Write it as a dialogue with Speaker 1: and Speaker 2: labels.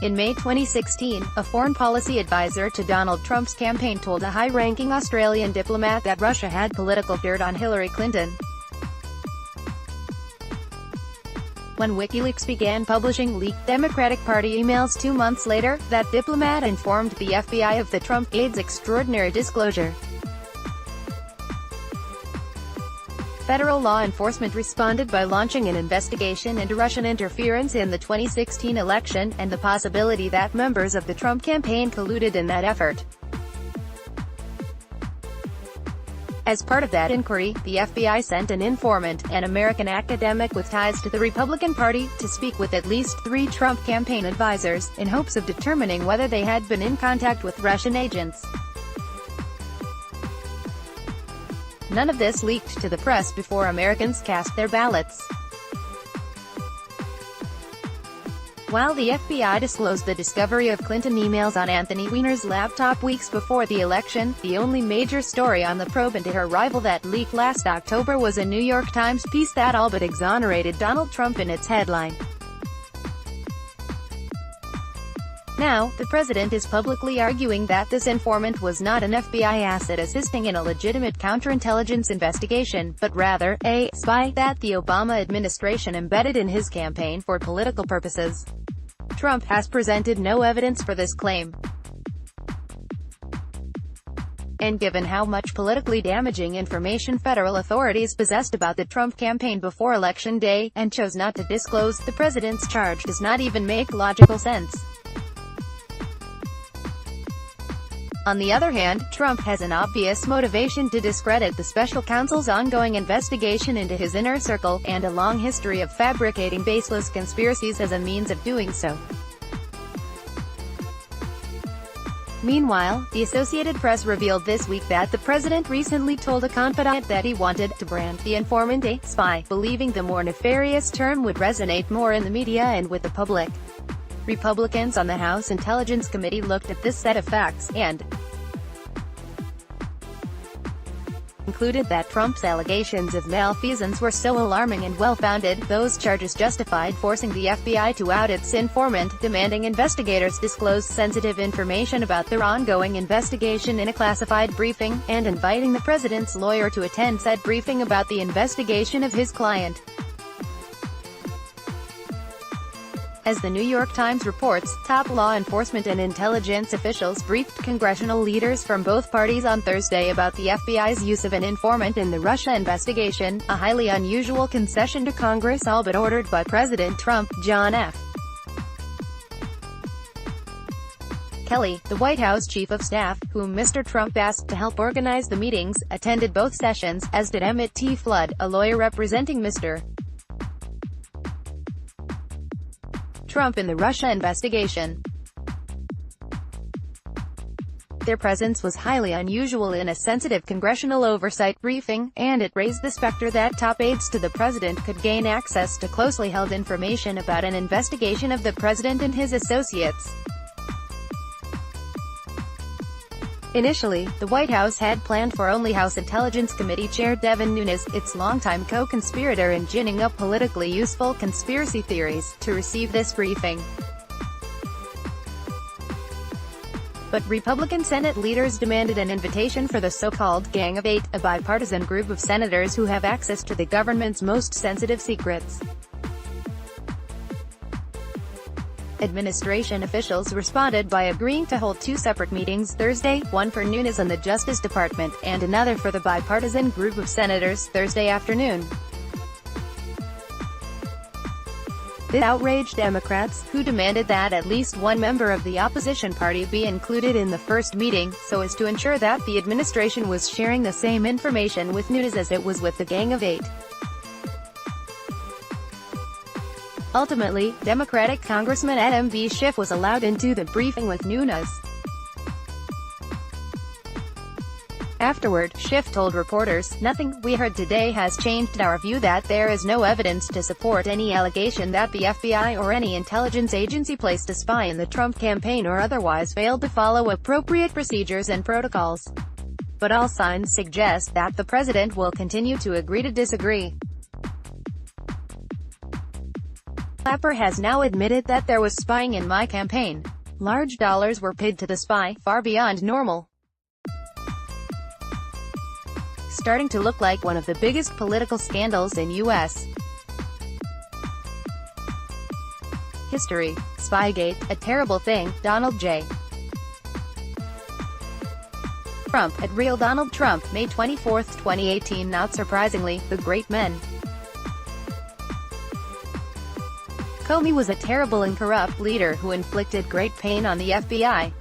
Speaker 1: In May 2016, a foreign policy advisor to Donald Trump's campaign told a high-ranking Australian diplomat that Russia had political dirt on Hillary Clinton. When WikiLeaks began publishing leaked Democratic Party emails 2 months later, that diplomat informed the FBI of the Trump aide's extraordinary disclosure. Federal law enforcement responded by launching an investigation into Russian interference in the 2016 election, and the possibility that members of the Trump campaign colluded in that effort. As part of that inquiry, the FBI sent an informant, an American academic with ties to the Republican Party, to speak with at least 3 Trump campaign advisors, in hopes of determining whether they had been in contact with Russian agents. None of this leaked to the press before Americans cast their ballots. While the FBI disclosed the discovery of Clinton emails on Anthony Weiner's laptop weeks before the election, the only major story on the probe into her rival that leaked last October was a New York Times piece that all but exonerated Donald Trump in its headline. Now, the president is publicly arguing that this informant was not an FBI asset assisting in a legitimate counterintelligence investigation, but rather, a spy that the Obama administration embedded in his campaign for political purposes. Trump has presented no evidence for this claim. And given how much politically damaging information federal authorities possessed about the Trump campaign before Election Day, and chose not to disclose, the president's charge does not even make logical sense. On the other hand, Trump has an obvious motivation to discredit the special counsel's ongoing investigation into his inner circle, and a long history of fabricating baseless conspiracies as a means of doing so. Meanwhile, the Associated Press revealed this week that the president recently told a confidant that he wanted to brand the informant a spy, believing the more nefarious term would resonate more in the media and with the public. Republicans on the House Intelligence Committee looked at this set of facts, and concluded that Trump's allegations of malfeasance were so alarming and well-founded, those charges justified forcing the FBI to out its informant, demanding investigators disclose sensitive information about their ongoing investigation in a classified briefing, and inviting the president's lawyer to attend said briefing about the investigation of his client. As the New York Times reports, top law enforcement and intelligence officials briefed congressional leaders from both parties on Thursday about the FBI's use of an informant in the Russia investigation, a highly unusual concession to Congress all but ordered by President Trump. John F. Kelly, the White House chief of staff, whom Mr. Trump asked to help organize the meetings, attended both sessions, as did Emmett T. Flood, a lawyer representing Mr. Trump in the Russia investigation. Their presence was highly unusual in a sensitive congressional oversight briefing, and it raised the specter that top aides to the president could gain access to closely held information about an investigation of the president and his associates. Initially, the White House had planned for only House Intelligence Committee Chair Devin Nunes, its longtime co-conspirator in ginning up politically useful conspiracy theories, to receive this briefing. But Republican Senate leaders demanded an invitation for the so-called Gang of Eight, a bipartisan group of senators who have access to the government's most sensitive secrets. Administration officials responded by agreeing to hold 2 separate meetings Thursday, one for Nunes and the Justice Department, and another for the bipartisan group of senators, Thursday afternoon. This outraged Democrats, who demanded that at least one member of the opposition party be included in the first meeting, so as to ensure that the administration was sharing the same information with Nunes as it was with the Gang of Eight. Ultimately, Democratic Congressman Adam B. Schiff was allowed into the briefing with Nunes. Afterward, Schiff told reporters, "Nothing we heard today has changed our view that there is no evidence to support any allegation that the FBI or any intelligence agency placed a spy in the Trump campaign or otherwise failed to follow appropriate procedures and protocols. But all signs suggest that the president will continue to agree to disagree." Clapper has now admitted that there was spying in my campaign. Large dollars were paid to the spy, far beyond normal. Starting to look like one of the biggest political scandals in U.S. history. Spygate, a terrible thing. Donald J. Trump, at Real Donald Trump, May 24, 2018. Not surprisingly, the great men. Comey was a terrible and corrupt leader who inflicted great pain on the FBI.